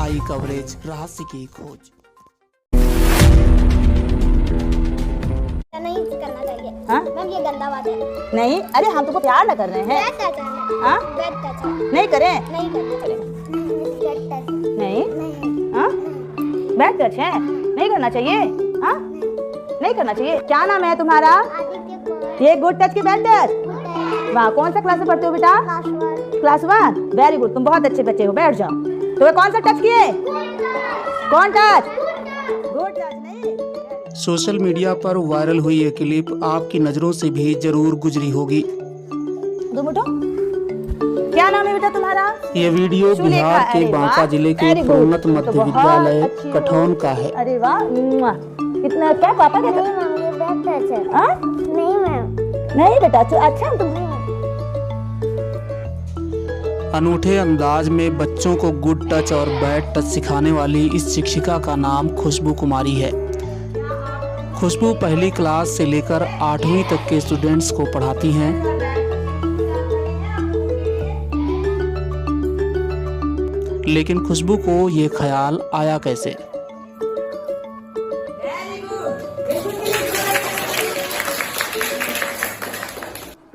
आई coverage, रहस्य की खोज। नहीं करना चाहिए। हाँ? मैम ये गंदा बात है। नहीं, अरे हम तुमको प्यार न कर रहे हैं। बैड टच है। हाँ? बैड टच है। नहीं करें? नहीं करना चाहिए। Bad touch. नहीं, नहीं। हाँ? बैड टच है, नहीं करना चाहिए। हाँ? नहीं करना चाहिए। क्या नाम है तुम्हारा? आदित्य कुमार। ये गुड टच की बैड टच। वाह, कौन सा क्लास में पढ़ते हो बेटा? क्लास 1। वेरी गुड, तुम बहुत अच्छे बच्चे हो, बैठ जाओ। तुम्हें कौन सा टच किए? कौन टच? गुड टच नहीं। सोशल मीडिया पर वायरल हुई ये क्लिप आपकी नज़रों से भी जरूर गुजरी होगी। तुम उठो। क्या नाम है बेटा तुम्हारा? ये वीडियो सुलेखा। बिहार के अरे बांका वाह, जिले के very good। प्रोन्नत तुम तो मध्य बहुत विद्यालय अच्छी हो। कठौन का है। अरे वाह, इतना क्या पापा क्या नहीं मैम ये बैड टच है। हाँ? नहीं मैम। नहीं बेटा, अच्छा तुम अनूठे अंदाज में बच्चों को गुड टच और बैड टच सिखाने वाली इस शिक्षिका का नाम खुशबू कुमारी है। खुशबू पहली क्लास से लेकर 8वीं तक के स्टूडेंट्स को पढ़ाती हैं। लेकिन खुशबू को ये ख्याल आया कैसे?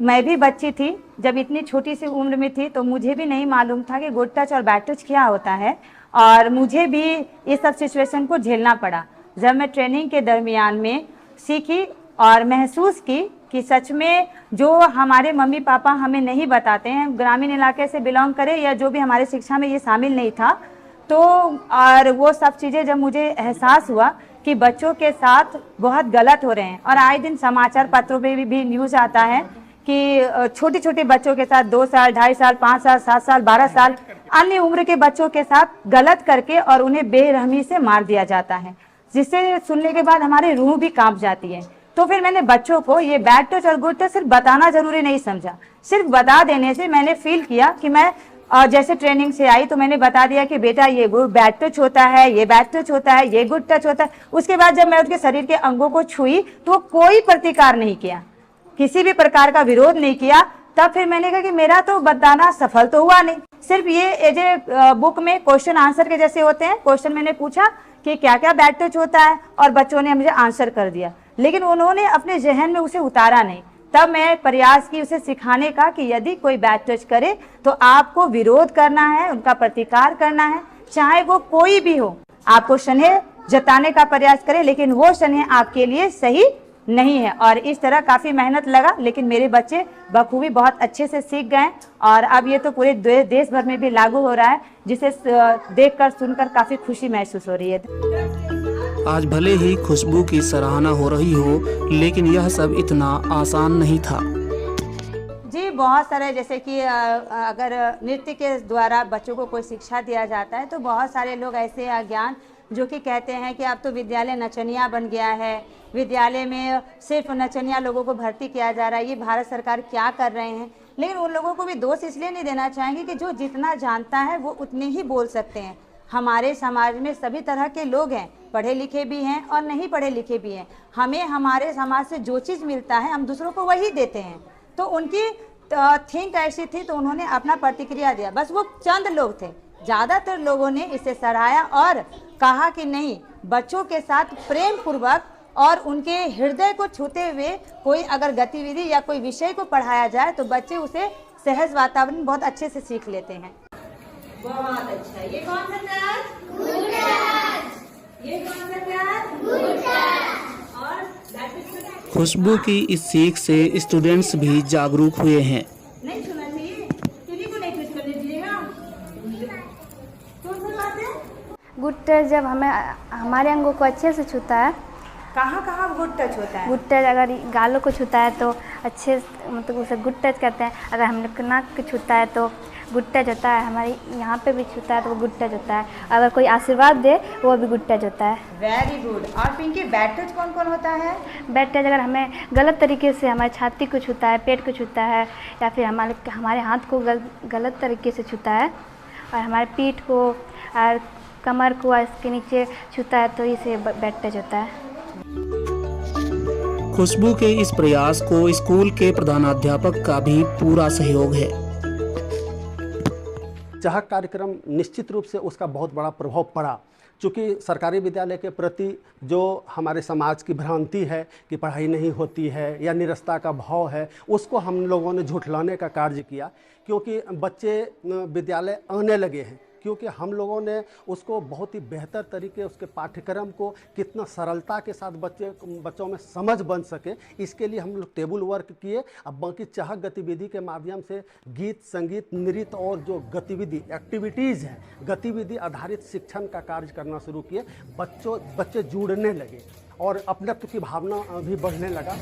मैं भी बच्ची थी जब इतनी छोटी सी उम्र में थी, तो मुझे भी नहीं मालूम था कि गुड टच और बैड टच क्या होता है, और मुझे भी इस सब सिचुएशन को झेलना पड़ा। जब मैं ट्रेनिंग के दरमियान में सीखी और महसूस की कि सच में जो हमारे मम्मी पापा हमें नहीं बताते हैं, ग्रामीण इलाके से बिलोंग करें या जो भी, हमारे शिक्षा में ये शामिल नहीं था। तो और वो सब चीज़ें जब मुझे एहसास हुआ कि बच्चों के साथ बहुत गलत हो रहे हैं, और आए दिन समाचार पत्रों पे भी न्यूज़ आता है कि छोटे छोटे बच्चों के साथ 2 साल, 2.5 साल, 5 साल, 7 साल, 12 साल अन्य उम्र के बच्चों के साथ गलत करके और उन्हें बेरहमी से मार दिया जाता है, जिससे सुनने के बाद हमारी रूह भी कांप जाती है। तो फिर मैंने बच्चों को ये बैड टच और गुड टच सिर्फ बताना जरूरी नहीं समझा। सिर्फ बता देने से मैंने फील किया कि मैं जैसे ट्रेनिंग से आई तो मैंने बता दिया कि बेटा ये बैड टच होता है, ये बैड टच होता है, ये गुड टच होता है। उसके बाद जब मैं उनके शरीर के अंगों को छुई तो कोई प्रतिकार नहीं किया, किसी भी प्रकार का विरोध नहीं किया। तब फिर मैंने कहा कि मेरा तो बताना सफल तो हुआ नहीं। सिर्फ ये एज ए बुक में क्वेश्चन आंसर के जैसे होते हैं, क्वेश्चन मैंने पूछा कि क्या क्या बैड टच होता है और बच्चों ने मुझे आंसर कर दिया, लेकिन उन्होंने अपने जहन में उसे उतारा नहीं। तब मैं प्रयास की उसे सिखाने का कि यदि कोई बैड टच करे तो आपको विरोध करना है, उनका प्रतिकार करना है, चाहे वो कोई भी हो। आपको स्नेह जताने का प्रयास करें, लेकिन वो स्नेह आपके लिए सही नहीं है। और इस तरह काफ़ी मेहनत लगा, लेकिन मेरे बच्चे बखूबी बहुत अच्छे से सीख गए, और अब ये तो पूरे देश भर में भी लागू हो रहा है, जिसे देखकर सुनकर काफ़ी खुशी महसूस हो रही है। आज भले ही खुशबू की सराहना हो रही हो, लेकिन यह सब इतना आसान नहीं था। जी, बहुत सारे, जैसे कि अगर नृत्य के द्वारा बच्चों को कोई शिक्षा दिया जाता है तो बहुत सारे लोग ऐसे अज्ञान जो कि कहते हैं कि अब तो विद्यालय नचनिया बन गया है, विद्यालय में सिर्फ नचनिया लोगों को भर्ती किया जा रहा है, ये भारत सरकार क्या कर रहे हैं। लेकिन उन लोगों को भी दोष इसलिए नहीं देना चाहेंगे कि जो जितना जानता है वो उतने ही बोल सकते हैं। हमारे समाज में सभी तरह के लोग हैं, पढ़े लिखे भी हैं और नहीं पढ़े लिखे भी हैं। हमें हमारे समाज से जो चीज़ मिलता है हम दूसरों को वही देते हैं। तो उनकी थिंक ऐसी थी तो उन्होंने अपना प्रतिक्रिया दिया। बस वो चंद लोग थे, ज़्यादातर लोगों ने इसे सराहा और कहा कि नहीं, बच्चों के साथ प्रेम पूर्वक और उनके हृदय को छूते हुए कोई अगर गतिविधि या कोई विषय को पढ़ाया जाए तो बच्चे उसे सहज वातावरण बहुत अच्छे से सीख लेते हैं। बहुत अच्छा। ये कौन सा क्लास? Good touch. ये कौन सा क्लास? Good touch. और खुशबू की इस सीख से स्टूडेंट्स भी जागरूक हुए हैं। नहीं छूना चाहिए, किसी को नहीं टच करने दीजिएगा। कौन सा बात है? गुड टच जब हमें हमारे अंगों को अच्छे से छूता है। कहाँ कहाँ गुड टच होता है? गुड टच अगर गालों को छूता है तो अच्छे, मतलब उसे गुड टच कहते हैं। अगर हम लोग नाक को छूता है तो गुड टच होता है। हमारे यहाँ पे भी छूता है तो वो गुड टच होता है। अगर कोई आशीर्वाद दे वो भी गुड टच होता है। Very good. और पिंकी, बैड टच कौन कौन होता है? बैड टच अगर हमें गलत तरीके से हमारी छाती को छूता है, पेट को छूता है, या फिर हमारे हाथ को गलत तरीके से छूता है और हमारे पीठ को और कमर को और इसके नीचे छूता है तो इसे बैड टच होता है। खुशबू के इस प्रयास को स्कूल के प्रधानाध्यापक का भी पूरा सहयोग है। चाहक कार्यक्रम निश्चित रूप से उसका बहुत बड़ा प्रभाव पड़ा। चूँकि सरकारी विद्यालय के प्रति जो हमारे समाज की भ्रांति है कि पढ़ाई नहीं होती है या निरस्ता का भाव है, उसको हम लोगों ने झुठलाने का कार्य किया, क्योंकि बच्चे विद्यालय आने लगे हैं, क्योंकि हम लोगों ने उसको बहुत ही बेहतर तरीके उसके पाठ्यक्रम को कितना सरलता के साथ बच्चों में समझ बन सके, इसके लिए हम लोग टेबल वर्क किए। अब बाकी चाहक गतिविधि के माध्यम से गीत, संगीत, नृत्य और जो गतिविधि एक्टिविटीज़ है, गतिविधि आधारित शिक्षण का कार्य करना शुरू किए। बच्चे जुड़ने लगे और अपनत्व की भावना भी बढ़ने लगा।